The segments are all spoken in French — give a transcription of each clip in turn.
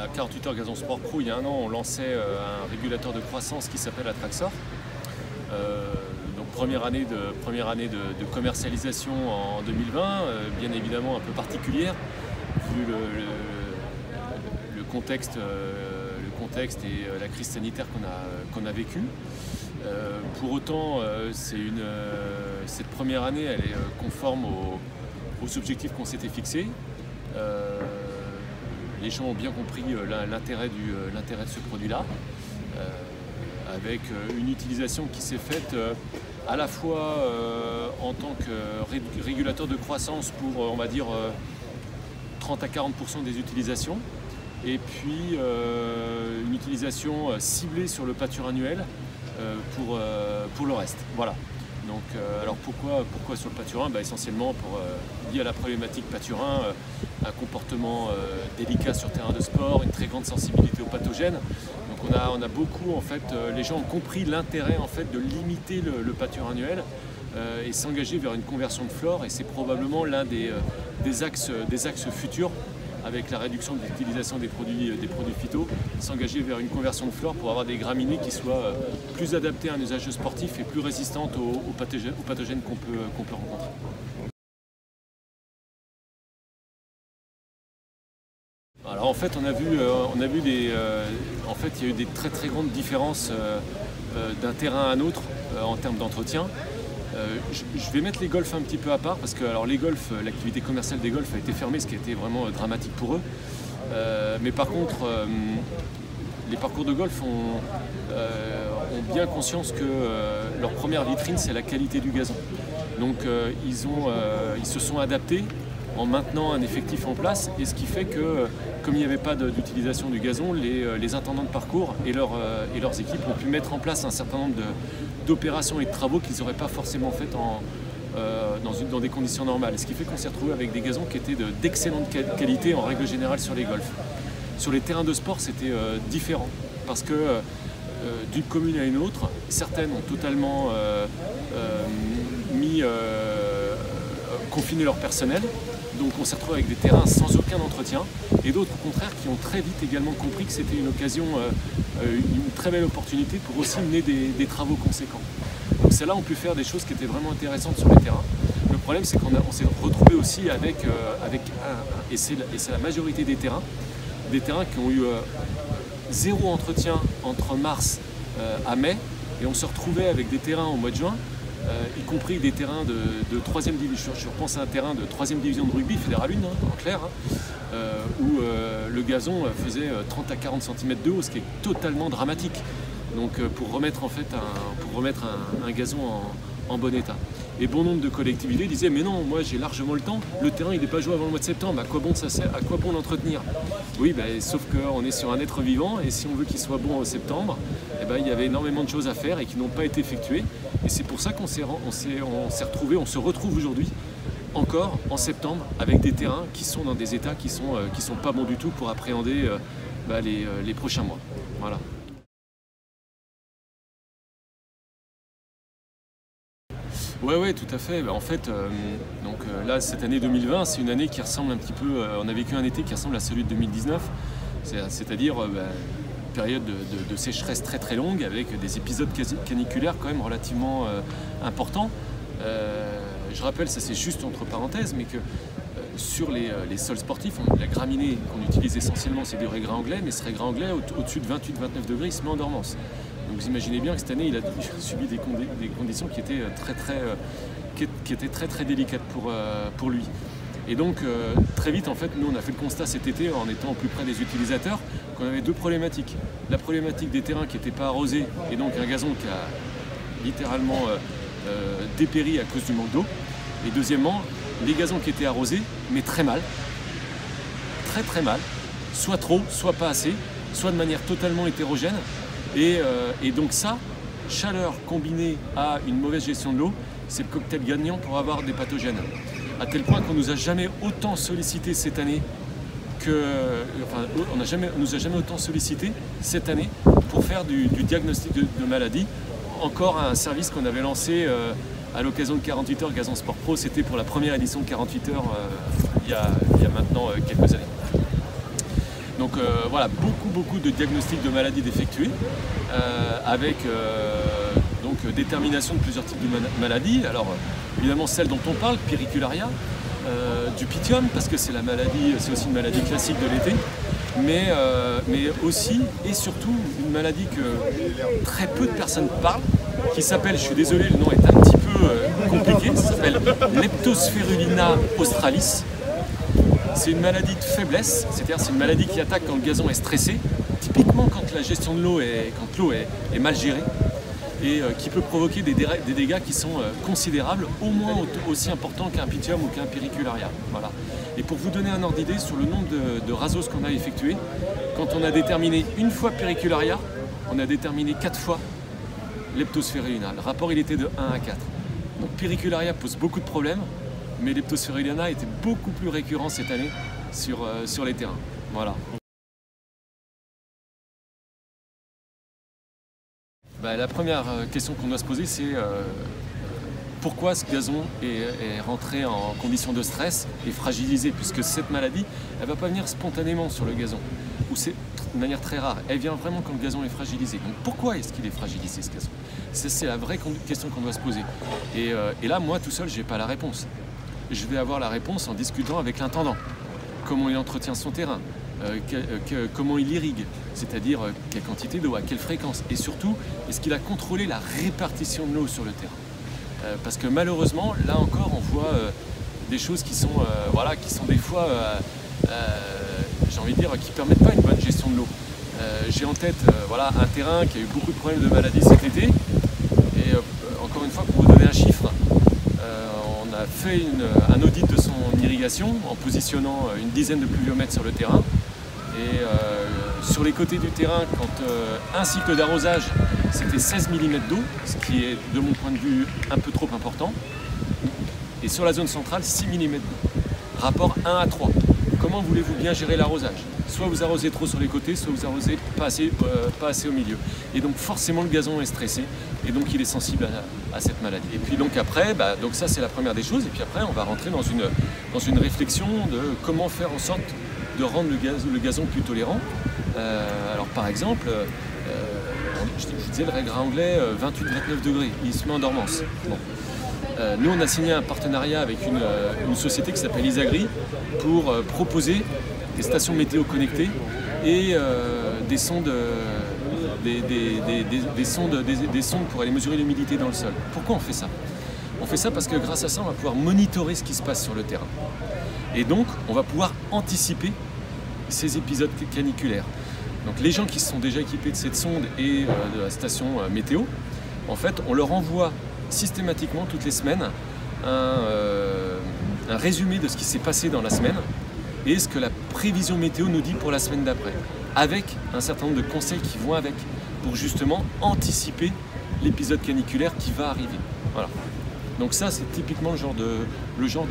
À 48 heures Gazon Sport Pro, il y a un an, on lançait un régulateur de croissance qui s'appelle Atraxor. Donc première année de commercialisation en 2020, bien évidemment un peu particulière, vu le contexte et la crise sanitaire qu'on a vécue. Pour autant, cette première année, elle est conforme aux objectifs qu'on s'était fixés. Les gens ont bien compris l'intérêt de ce produit-là, avec une utilisation qui s'est faite à la fois en tant que régulateur de croissance pour, on va dire, 30 à 40% des utilisations, et puis une utilisation ciblée sur le pâture annuel pour le reste. Voilà. Donc, alors pourquoi sur le pâturin? Essentiellement lié à la problématique pâturin, un comportement délicat sur terrain de sport, une très grande sensibilité aux pathogènes. Donc on a beaucoup, en fait, les gens ont compris l'intérêt en fait de limiter le pâture annuel et s'engager vers une conversion de flore, et c'est probablement l'un des axes futurs, avec la réduction de l'utilisation des produits phyto, s'engager vers une conversion de flore pour avoir des graminées qui soient plus adaptées à un usage sportif et plus résistantes aux pathogènes qu'on peut rencontrer. Alors en fait, on a vu en fait, il y a eu des très très grandes différences d'un terrain à un autre en termes d'entretien. Je vais mettre les golfs un petit peu à part, parce que alors, les golfs, l'activité commerciale des golfs a été fermée, ce qui a été vraiment dramatique pour eux. Mais par contre, les parcours de golf ont bien conscience que leur première vitrine, c'est la qualité du gazon. Donc ils se sont adaptés en maintenant un effectif en place, et ce qui fait que, comme il n'y avait pas d'utilisation du gazon, les intendants de parcours et leurs équipes ont pu mettre en place un certain nombre d'opérations et de travaux qu'ils n'auraient pas forcément fait dans des conditions normales. Ce qui fait qu'on s'est retrouvé avec des gazons qui étaient d'excellente qualité en règle générale sur les golfs. Sur les terrains de sport, c'était différent, parce que d'une commune à une autre, certaines ont totalement confiné leur personnel. Donc on s'est retrouvé avec des terrains sans aucun entretien, et d'autres au contraire qui ont très vite également compris que c'était une occasion, une très belle opportunité pour aussi mener des travaux conséquents. Donc c'est là où on peut faire des choses qui étaient vraiment intéressantes sur les terrains. Le problème, c'est qu'on s'est retrouvé aussi et c'est la majorité des terrains qui ont eu zéro entretien entre mars à mai, et on se retrouvait avec des terrains au mois de juin, y compris des terrains de 3e division. Je repense à un terrain de 3e division de rugby, Fédéral 1, en clair, où le gazon faisait 30 à 40 cm de haut, ce qui est totalement dramatique. Donc pour remettre un gazon en bon état. Et bon nombre de collectivités disaient: mais non, moi j'ai largement le temps, le terrain il n'est pas joué avant le mois de septembre, à quoi bon ça sert, à quoi bon l'entretenir? Oui, sauf qu'on est sur un être vivant, et si on veut qu'il soit bon en septembre, il y avait énormément de choses à faire et qui n'ont pas été effectuées. Et c'est pour ça qu'on se retrouve aujourd'hui encore en septembre avec des terrains qui sont dans des états qui sont pas bons du tout pour appréhender les prochains mois. Voilà. Ouais, tout à fait. En fait, là, cette année 2020, c'est une année qui ressemble un petit peu. On a vécu un été qui ressemble à celui de 2019, c'est-à-dire une période de sécheresse très très longue, avec des épisodes caniculaires quand même relativement importants. Je rappelle, ça c'est juste entre parenthèses, mais que sur les sols sportifs, la graminée qu'on utilise essentiellement, c'est du raisin anglais, mais ce raisin anglais, au-dessus de 28-29 degrés, il se met en dormance. Donc vous imaginez bien que cette année, il a subi des conditions qui étaient très très délicates pour lui. Et donc très vite, en fait, nous on a fait le constat cet été, en étant au plus près des utilisateurs, qu'on avait deux problématiques. La problématique des terrains qui n'étaient pas arrosés, et donc un gazon qui a littéralement dépéri à cause du manque d'eau. Et deuxièmement, les gazons qui étaient arrosés, mais très mal, très mal, soit trop, soit pas assez, soit de manière totalement hétérogène. Et donc ça, chaleur combinée à une mauvaise gestion de l'eau, c'est le cocktail gagnant pour avoir des pathogènes. À tel point qu'on ne nous a jamais autant sollicité cette année nous a jamais autant sollicité cette année pour faire du diagnostic de maladie. Encore un service qu'on avait lancé à l'occasion de 48 heures Gazon Sport Pro, c'était pour la première édition de 48 heures il y a maintenant quelques années. Donc voilà, beaucoup de diagnostics de maladies d'effectuer avec donc détermination de plusieurs types de maladies. Alors évidemment celle dont on parle, péricularia, du pythium, parce que c'est aussi une maladie classique de l'été, mais aussi et surtout une maladie que très peu de personnes parlent, qui s'appelle, je suis désolé, le nom est un petit peu compliqué, ça s'appelle Leptospirulina australis. C'est une maladie de faiblesse, c'est-à-dire c'est une maladie qui attaque quand le gazon est stressé, typiquement quand la gestion de l'eau quand l'eau est mal gérée, et qui peut provoquer des dégâts qui sont considérables, au moins aussi importants qu'un pythium ou qu'un péricularia. Voilà. Et pour vous donner un ordre d'idée sur le nombre de rasos qu'on a effectué, quand on a déterminé une fois péricularia, on a déterminé 4 fois leptospirulina. Le rapport il était de 1 à 4. Donc péricularia pose beaucoup de problèmes, mais leptospirulina était beaucoup plus récurrent cette année sur les terrains. Voilà. La première question qu'on doit se poser, c'est pourquoi ce gazon est rentré en condition de stress et fragilisé, puisque cette maladie, elle ne va pas venir spontanément sur le gazon, ou c'est de manière très rare, elle vient vraiment quand le gazon est fragilisé. Donc pourquoi est-ce qu'il est fragilisé, ce gazon? C'est la vraie question qu'on doit se poser. Et là, moi tout seul, je n'ai pas la réponse. Je vais avoir la réponse en discutant avec l'intendant. Comment il entretient son terrain, comment il irrigue, c'est-à-dire quelle quantité d'eau, à quelle fréquence, et surtout, est-ce qu'il a contrôlé la répartition de l'eau sur le terrain. Parce que malheureusement, là encore, on voit des choses qui sont des fois, j'ai envie de dire, qui ne permettent pas une bonne gestion de l'eau. J'ai en tête un terrain qui a eu beaucoup de problèmes de maladies cet été, et encore une fois, pour vous donner un chiffre, on a fait un audit de son irrigation en positionnant une dizaine de pluviomètres sur le terrain. Et sur les côtés du terrain, quand un cycle d'arrosage, c'était 16 mm d'eau, ce qui est de mon point de vue un peu trop important. Et sur la zone centrale, 6 mm d'eau. Rapport 1 à 3. Comment voulez-vous bien gérer l'arrosage? Soit vous arrosez trop sur les côtés, soit vous arrosez pas assez au milieu. Et donc forcément le gazon est stressé et donc il est sensible à cette maladie. Et puis donc après, donc ça c'est la première des choses. Et puis après on va rentrer dans une réflexion de comment faire en sorte de rendre le gazon plus tolérant. Alors par exemple, je disais le régras anglais 28-29 degrés, il se met en dormance. Bon. Nous on a signé un partenariat avec une société qui s'appelle Isagri pour proposer des stations météo connectées et des sondes pour aller mesurer l'humidité dans le sol. Pourquoi on fait ça? On fait ça parce que grâce à ça on va pouvoir monitorer ce qui se passe sur le terrain. Et donc on va pouvoir anticiper ces épisodes caniculaires. Donc les gens qui se sont déjà équipés de cette sonde et de la station météo, en fait on leur envoie systématiquement toutes les semaines un résumé de ce qui s'est passé dans la semaine et ce que la prévision météo nous dit pour la semaine d'après, avec un certain nombre de conseils qui vont avec, pour justement anticiper l'épisode caniculaire qui va arriver. Voilà. Donc ça c'est typiquement le genre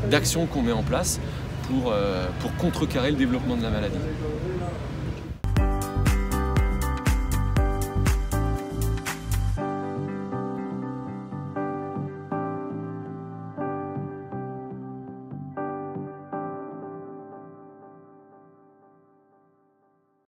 d'action qu'on met en place pour contrecarrer le développement de la maladie.